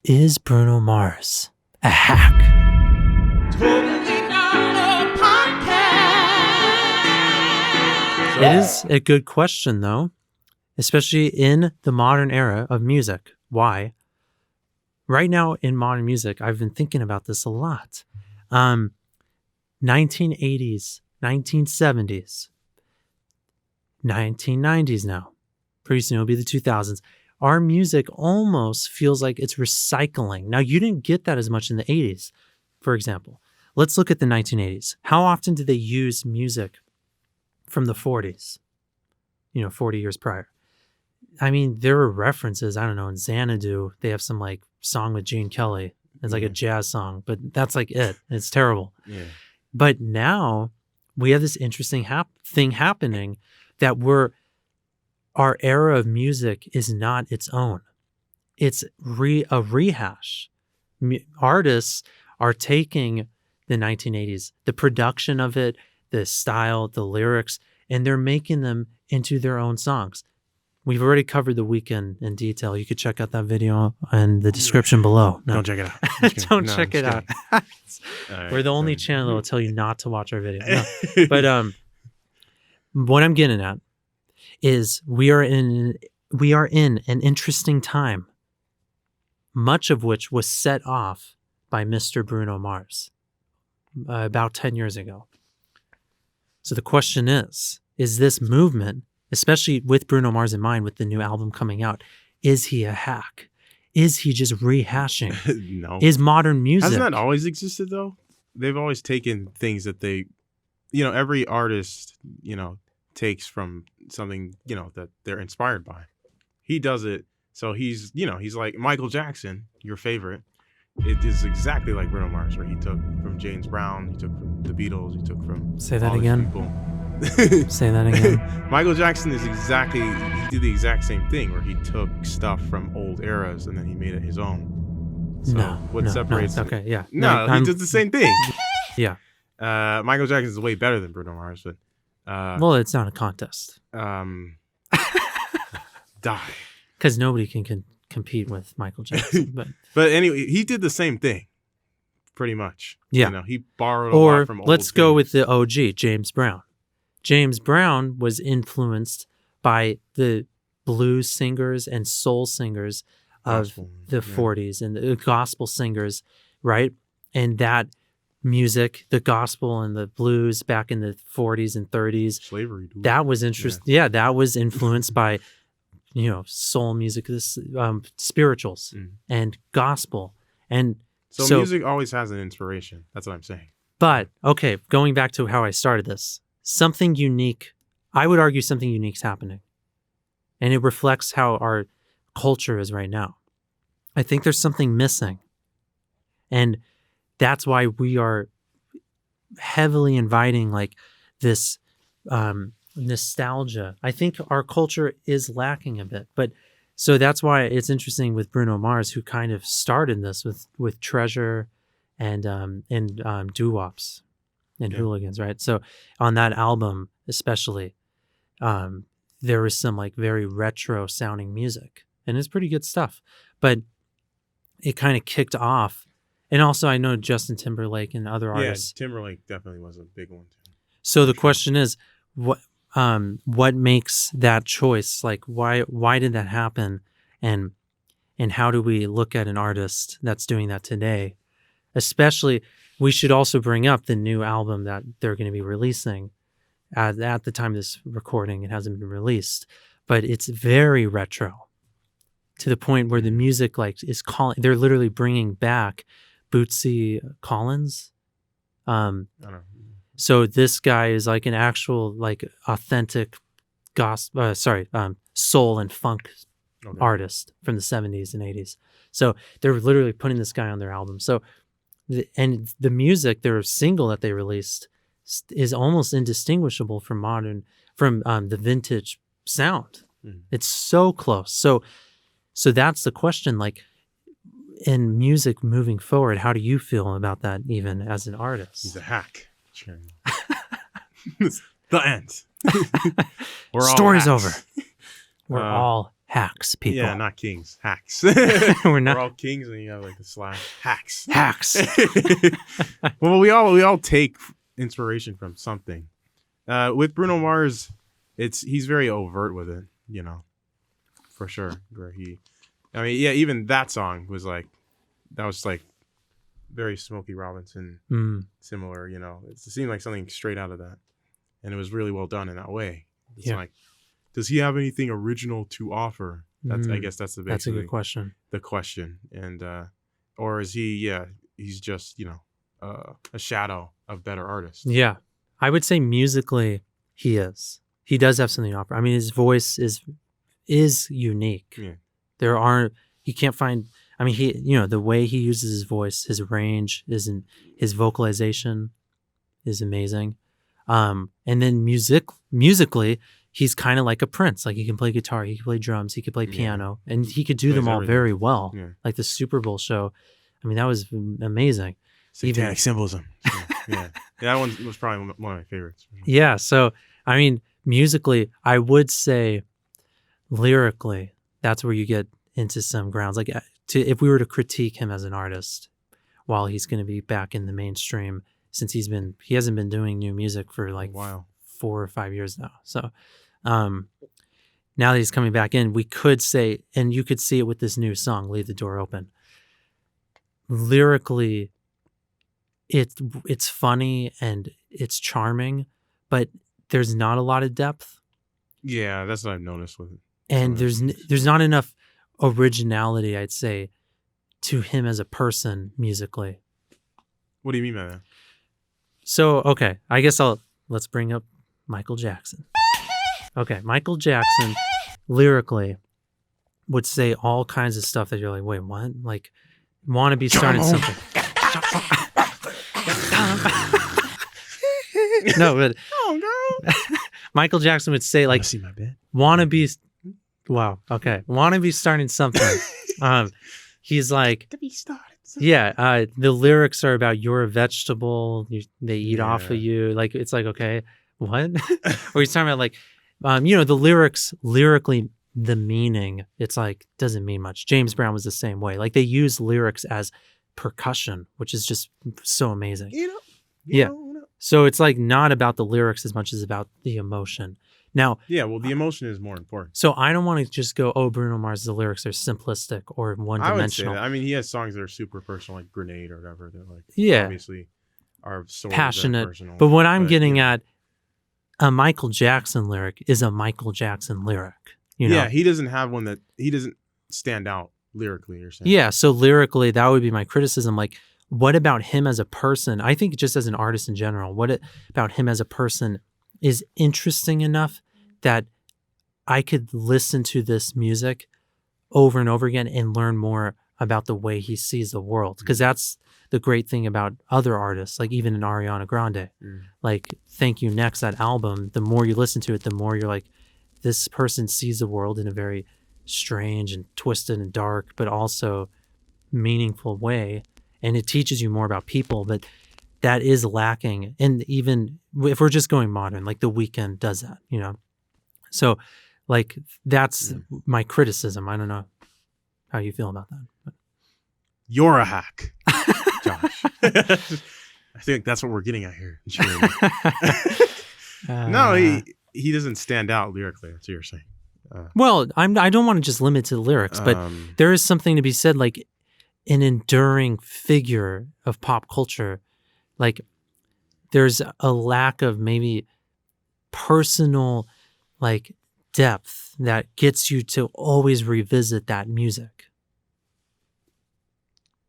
Is Bruno Mars a hack? Totally not a podcast. It is a good question, though, especially in the modern era of music. Why? Right now in modern music, I've been thinking about this a lot. 1980s, 1970s, 1990s now. Pretty soon it'll be the 2000s. Our music almost feels like it's recycling. Now, you didn't get that as much in the 80s, for example. Let's look at the 1980s. How often did they use music from the 40s? 40 years prior. I mean, there were references, I don't know, in Xanadu, they have some like song with Gene Kelly. It's like a jazz song, but that's like it. It's terrible. Yeah. But now we have this interesting thing happening that our era of music is not its own. It's a rehash. Artists are taking the 1980s, the production of it, the style, the lyrics, and they're making them into their own songs. We've already covered The Weeknd in detail. You could check out that video in the description below. No. Don't check it out. Don't check it out. Right, We're the only channel that will tell you not to watch our video. No. But what I'm getting at is we are in an interesting time, much of which was set off by Mr. Bruno Mars about 10 years ago. So the question is this movement, especially with Bruno Mars in mind, with the new album coming out, is he a hack? Is he just rehashing? No. Is modern music... Hasn't that always existed, though? They've always taken things that they... every artist, takes from something, that they're inspired by. He does it, so he's like Michael Jackson, your favorite. It is exactly like Bruno Mars, where he took from James Brown, he took from the Beatles, he took from Say that all these again. people. Say that again. Michael Jackson he did the exact same thing, where he took stuff from old eras and then he made it his own. So what separates it? Okay, yeah. No, he did the same thing. Yeah. Michael Jackson is way better than Bruno Mars, but Well, it's not a contest. Die. Because nobody can compete with Michael Jackson. But anyway, he did the same thing, pretty much. Yeah. He borrowed a lot from old let's go with things. the OG, James Brown. James Brown was influenced by the blues singers and soul singers of the 40s and the gospel singers, right? And that music, the gospel and the blues back in the 40s and 30s. Slavery, dude. That was interesting. Yeah, that was influenced by, soul music, spirituals and gospel. And so music always has an inspiration. That's what I'm saying. But, okay, going back to how I started this, something unique, I would argue something unique is happening. And it reflects how our culture is right now. I think there's something missing. And that's why we are heavily inviting like this nostalgia. I think our culture is lacking a bit. But so that's why it's interesting with Bruno Mars, who kind of started this with Treasure and doo-wops and hooligans, right? So on that album especially, there was some like very retro sounding music, and it's pretty good stuff. But it kind of kicked off. And also I know Justin Timberlake and other artists. Yeah, Timberlake definitely was a big one too. So the question is, what makes that choice? Like why did that happen? And how do we look at an artist that's doing that today? Especially, we should also bring up the new album that they're going to be releasing. At the time of this recording, it hasn't been released, but it's very retro to the point where the music is calling. They're literally bringing back Bootsy Collins. I don't know. So this guy is like an actual authentic soul and funk artist from the 70s and 80s. So they're literally putting this guy on their album. So the music, their single that they released, is almost indistinguishable from the vintage sound. It's so close. So that's the question, like in music moving forward, how do you feel about that even as an artist? He's a hack. Sure. The end. Story's over. We're all hacks, people. Yeah, not kings, hacks. We're We're not all kings, and you have like the slash hacks. hacks. Well, we all take inspiration from something. With Bruno Mars, he's very overt with it, you know, for sure. I mean, yeah, even that song was like very Smokey Robinson similar, you know. It seemed like something straight out of that, and it was really well done in that way. It's like, does he have anything original to offer? I guess that's That's a good question. The question, and or is he? Yeah, he's just, you know, a shadow of better artists. Yeah, I would say musically he is. He does have something to offer. I mean, his voice is unique. Yeah. You can't find. I mean, the way he uses his voice, his range, his vocalization is amazing. And then musically, he's kind of like a Prince. Like, he can play guitar, he can play drums, he could play piano, and he could do them all very well. Yeah. Like the Super Bowl show. I mean, that was amazing. Satanic symbolism. So, yeah, that one was probably one of my favorites. Yeah. So, I mean, musically, I would say lyrically, that's where you get into some grounds. Like, if we were to critique him as an artist while he's going to be back in the mainstream, since he hasn't been doing new music for like 4 or 5 years now. So now that he's coming back in, we could say, and you could see it with this new song, Leave the Door Open. Lyrically, it's funny and it's charming, but there's not a lot of depth. Yeah, that's what I've noticed with it. And there's not enough originality, I'd say, to him as a person musically. What do you mean by that? So, okay, I guess let's bring up Michael Jackson. Okay, Michael Jackson lyrically would say all kinds of stuff that you're like, wait, what? Like, want to be starting something. No, but Michael Jackson would say, like, see my bed? Want to be, wow, okay, want to be starting something. He's like, To be started. yeah, the lyrics are about you're a vegetable, they eat off of you. Like, it's like, okay, what? Or he's talking about, like, the lyrics, lyrically, the meaning, it's like, doesn't mean much. James Brown was the same way. Like, they use lyrics as percussion, which is just so amazing. You know. So it's like not about the lyrics as much as about the emotion. Now, yeah, well, the emotion is more important. So I don't want to just go, oh, Bruno Mars, the lyrics are simplistic or one-dimensional. I would say that. I mean, he has songs that are super personal, like Grenade or whatever. That, like, obviously are sort passionate. of personal. But what I'm getting at, a Michael Jackson lyric is a Michael Jackson lyric. You know? Yeah, he doesn't have one that he doesn't stand out lyrically. You're saying. Yeah, so lyrically, that would be my criticism. Like, what about him as a person? I think just as an artist in general, about him as a person is interesting enough that I could listen to this music over and over again and learn more about the way he sees the world. Because that's the great thing about other artists, like even in Ariana Grande. Like, Thank You Next, that album, the more you listen to it, the more you're like, this person sees the world in a very strange and twisted and dark, but also meaningful way. And it teaches you more about people, but that is lacking. And even if we're just going modern, like The Weeknd does that, you know? So, like, that's my criticism. I don't know how you feel about that. But. You're a hack, Josh. I think that's what we're getting at here. No, he doesn't stand out lyrically. That's what you're saying. Well, I don't want to just limit to the lyrics, but there is something to be said, like an enduring figure of pop culture. Like, there's a lack of maybe personal, like, depth that gets you to always revisit that music.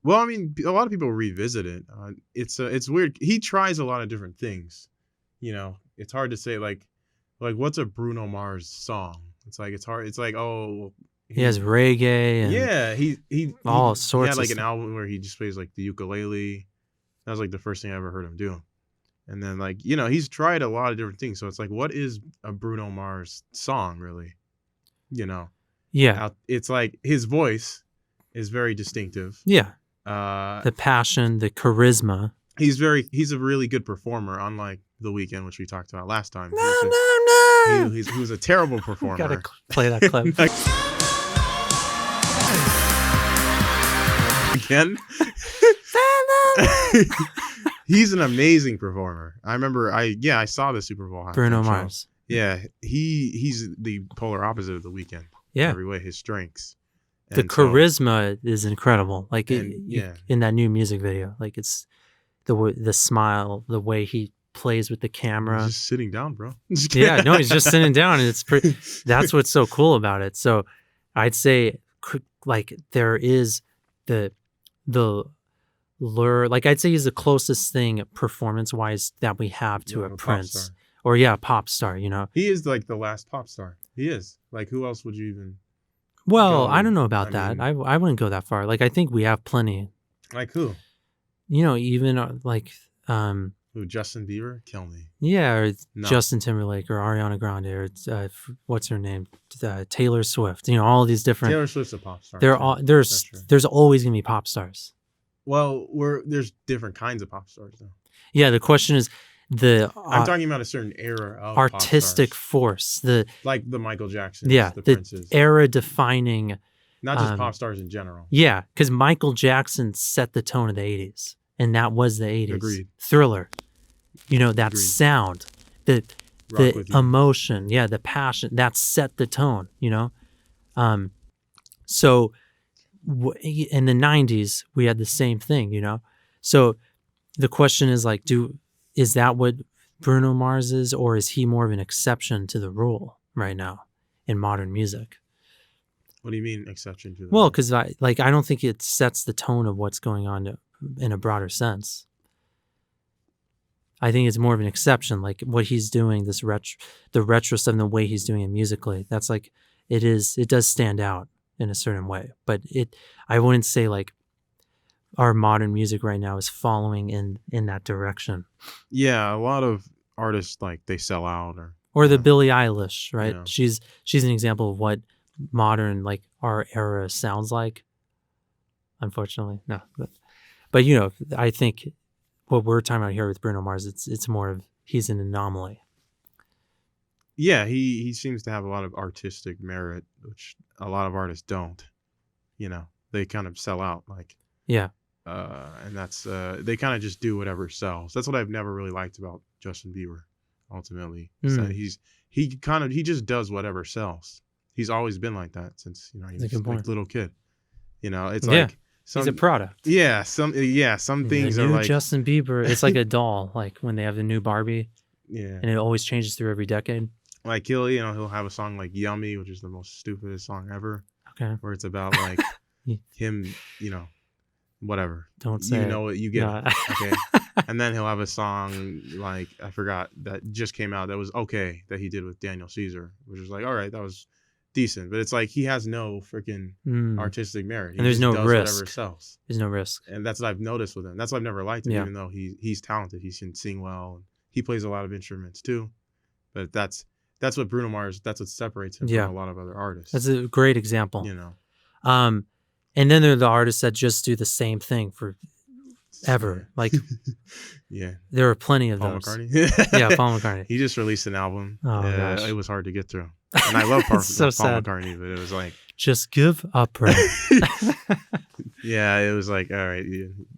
Well, I mean, a lot of people revisit it. It's weird. He tries a lot of different things. You know, it's hard to say, like what's a Bruno Mars song? It's hard. It's like, oh, he has reggae and he all sorts. He had like of an album where he just plays like the ukulele. That was like the first thing I ever heard him do. And then, like, you know, he's tried a lot of different things. So it's like, what is a Bruno Mars song really? You know? Yeah. It's like his voice is very distinctive. Yeah. The passion, the charisma. He's a really good performer, unlike The Weeknd, which we talked about last time. No. He was a terrible performer. Gotta play that clip. again. He's an amazing performer. I remember I saw the Super Bowl halftime Bruno show. Mars. Yeah, he's the polar opposite of The Weeknd. Yeah. Every way, his strengths. The And so- charisma is incredible. Like And, yeah. in that new music video, like it's the smile, the way he plays with the camera. He's just sitting down, bro. Yeah, no, he's just sitting down, and it's pretty. That's what's so cool about it. So, I'd say like there is the lure. Like I'd say he's the closest thing performance wise that we have to a pop Prince star. or a pop star. You know. He is like the last pop star. He is. Like, who else would you even? Well, go, I don't know about I that. mean- I wouldn't go that far. Like I think we have plenty. Like who? You know, even like Who? Justin Bieber? Kill me. yeah, or No. Justin Timberlake or Ariana Grande or what's her name, Taylor Swift. You know, all these different. Taylor Swift's a pop star. There too. are That's true. there's always gonna be pop stars. Well, there's different kinds of pop stars though. Yeah, the question is the I'm talking about a certain era of artistic pop stars. force, the Like the Michael Jacksons, yeah, the the Princes, era defining. not just um, pop stars in general. Yeah, because Michael Jackson set the tone of the '80s, and that was the '80s. Agreed. Thriller, you know that Agreed. sound, Rock the with you. emotion, yeah, the passion that set the tone. You know, so in the '90s we had the same thing. You know, so the question is like, is that what Bruno Mars is, or is he more of an exception to the rule right now in modern music? What do you mean exception to that? Well, because I don't think it sets the tone of what's going on in a broader sense. I think it's more of an exception, like what he's doing, the retro stuff, and the way he's doing it musically. That's like it does stand out in a certain way, but I wouldn't say like our modern music right now is following in that direction. yeah, a lot of artists like they sell out Or the Yeah. Billie Eilish, right? Yeah. She's an example of what modern, like our era, sounds like. Unfortunately, no, but you know, I think what we're talking about here with Bruno Mars, it's more of he's an anomaly. Yeah, he seems to have a lot of artistic merit, which a lot of artists don't. You know, they kind of sell out, like, Yeah, and that's they kind of just do whatever sells. That's what I've never really liked about Justin Bieber. Ultimately, is that he just does whatever sells. He's always been like that since he That's a was good like point. little kid. You know, it's Yeah, like he's a product. some things The are new like Justin Bieber. It's like a doll, like when they have the new Barbie, yeah, and it always changes through every decade. like he'll have a song like "Yummy," which is the most stupidest song ever, Okay, where it's about like Yeah. him, whatever. don't say You it. know what you get. No. Okay. And then he'll have a song like I forgot that just came out that was okay that he did with Daniel Caesar, which was like all right, that was decent, but it's like he has no freaking Mm, artistic merit. He And there's just no does risk. whatever sells, there's no risk. and that's what I've noticed with him. That's why I've never liked him, Yeah. even though he's talented. He can sing well, and he plays a lot of instruments too. But that's what Bruno Mars. That's what separates him Yeah. from a lot of other artists. That's a great example. You know, And then there are the artists that just do the same thing for ever. Like yeah, there are plenty of Paul those. McCartney. Yeah, Paul McCartney. He just released an album. Oh, gosh. It was hard to get through. And I love Paul, It's so Paul sad. McCartney, but it was like, Just give up, right? yeah, it was like, all right,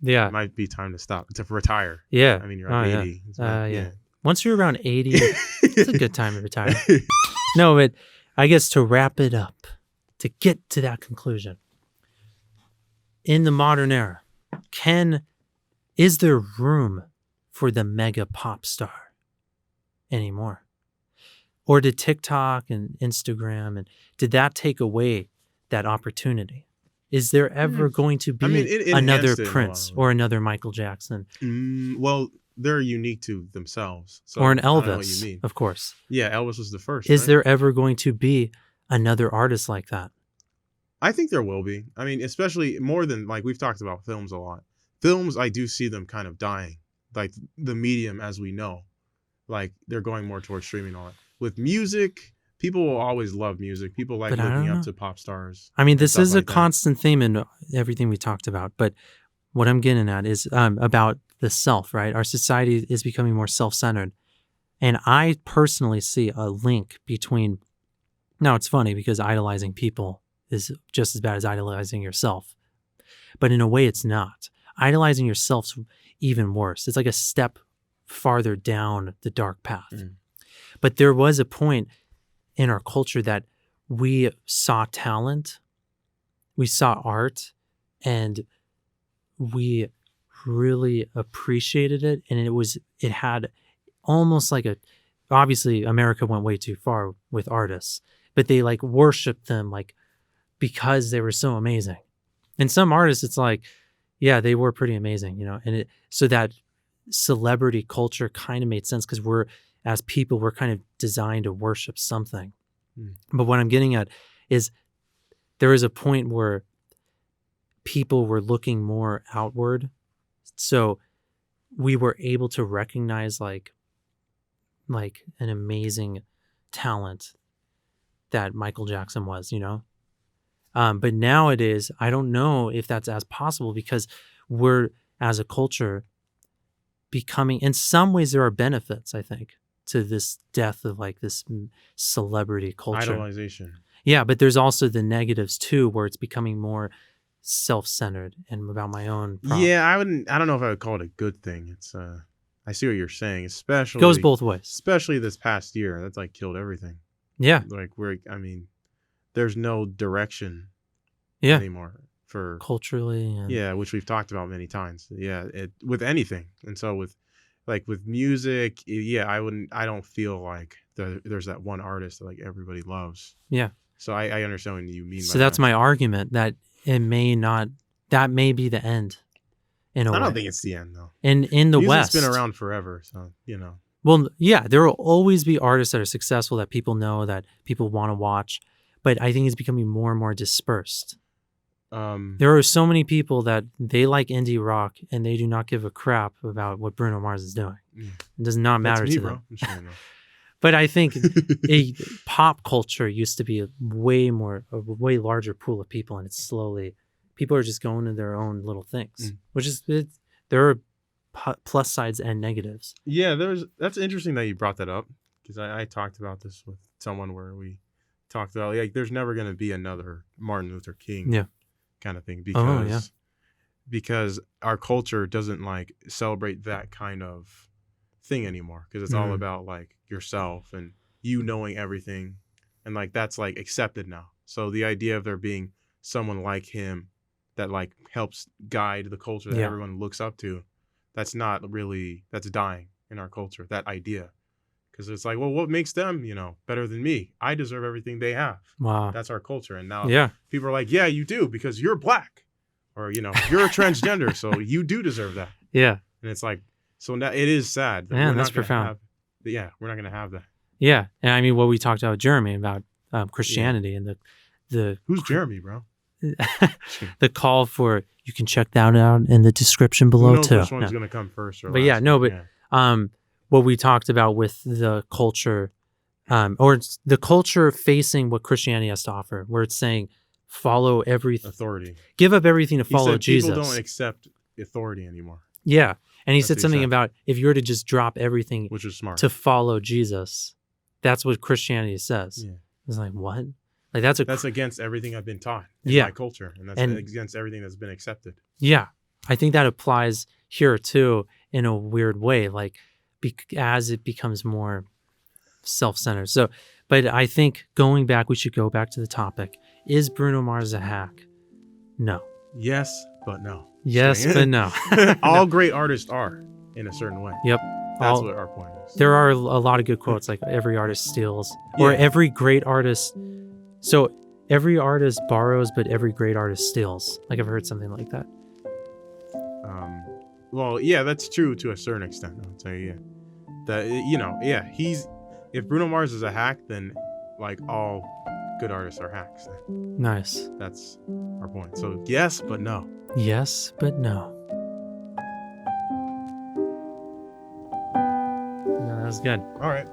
Yeah, it might be time to stop, to retire. yeah. I mean, you're Oh, like yeah. 80. It's Yeah. Once you're around 80, it's a good time to retire. No, but I guess to wrap it up, to get to that conclusion, in the modern era, is there room for the mega pop star anymore? Or did TikTok and Instagram did that take away that opportunity? Is there ever going to be I mean, it another enhanced it in a lot Prince of or another Michael Jackson Well, they're unique to themselves. So or an I don't know what Elvis? you mean. Of course. Yeah, Elvis was the first. Is right? there ever going to be another artist like that? I think there will be. I mean, especially more than like we've talked about films a lot. Films, I do see them kind of dying, like the medium as we know, like they're going more towards streaming all that. With music, people will always love music. People like But I looking don't up know. to pop stars. I mean, and this stuff is a like that. constant theme in everything we talked about. But what I'm getting at is about the self, right? Our society is becoming more self-centered. And I personally see a link between, now it's funny because idolizing people is just as bad as idolizing yourself. But in a way, it's not. Idolizing yourself's even worse. It's like a step farther down the dark path. Mm. But there was a point in our culture that we saw talent, we saw art, and we really appreciated it. And it had almost like obviously America went way too far with artists, but they like worshiped them like because they were so amazing. And some artists, it's like, yeah, they were pretty amazing, you know, and so that celebrity culture kind of made sense because as people, we're kind of designed to worship something. Mm. But what I'm getting at is there is a point where people were looking more outward. So we were able to recognize like an amazing talent that Michael Jackson was, you know? But nowadays, I don't know if that's as possible because we're, as a culture, becoming, in some ways, there are benefits, I think, to this death of like this celebrity culture. Idolization. Yeah, but there's also the negatives too, where it's becoming more self-centered and about my own problem. Yeah, I don't know if I would call it a good thing. It's I see what you're saying, especially Goes both ways. Especially this past year. That's like killed everything. Yeah. Like there's no direction anymore for culturally. And... which we've talked about many times. Yeah, with anything. And so with music, I don't feel like there's that one artist that like everybody loves. Yeah. So I understand what you mean. So that's my argument that that may be the end in a way. I don't think it's the end though. In the Music's West. been around forever, so you know. Well, yeah, there will always be artists that are successful that people know, that people want to watch, but I think it's becoming more and more dispersed. There are so many people that they like indie rock and they do not give a crap about what Bruno Mars is doing. It does not matter to them. I'm sure I know. But I think pop culture used to be a way larger pool of people, and it's slowly, people are just going to their own little things, which is, there are plus sides and negatives. Yeah, that's interesting that you brought that up because I talked about this with someone where we talked about like there's never going to be another Martin Luther King kind of thing because our culture doesn't like celebrate that kind of thing anymore because it's all about like yourself and you knowing everything and like that's like accepted now. So the idea of there being someone like him that like helps guide the culture that everyone looks up to, that's dying in our culture, that idea. Because it's like, well, what makes them, better than me? I deserve everything they have. Wow. That's our culture. And now people are like, yeah, you do because you're black or, you're a transgender. So you do deserve that. Yeah. And it's like, so now it is sad. That that's profound. We're not going to have that. Yeah. And I mean, what we talked about, Jeremy, about Christianity and the Who's Jeremy, bro? The call for, you can check that out in the description below too. Which one's going to come first or but last. What we talked about with the culture, or the culture facing what Christianity has to offer, where it's saying, follow authority, give up everything to follow Jesus. People don't accept authority anymore. Yeah. And he said something about if you were to just drop everything, which is smart, to follow Jesus, that's what Christianity says. Yeah. It's like, what? Like that's against everything I've been taught in my culture, and that's against everything that's been accepted. Yeah. I think that applies here too in a weird way, like as it becomes more self-centered. So, but I think going back, we should go back to the topic. Is Bruno Mars a hack? No. Yes, but no. Yes, but no. All great artists are in a certain way. Yep. That's what our point is. There are a lot of good quotes like every artist steals, or every great artist. So every artist borrows, but every great artist steals. Like I've heard something like that. Well, yeah, that's true to a certain extent. I'll tell you, that if Bruno Mars is a hack, then like all good artists are hacks. Nice. That's our point. So yes, but no. Yes, but no. No, that was good. All right.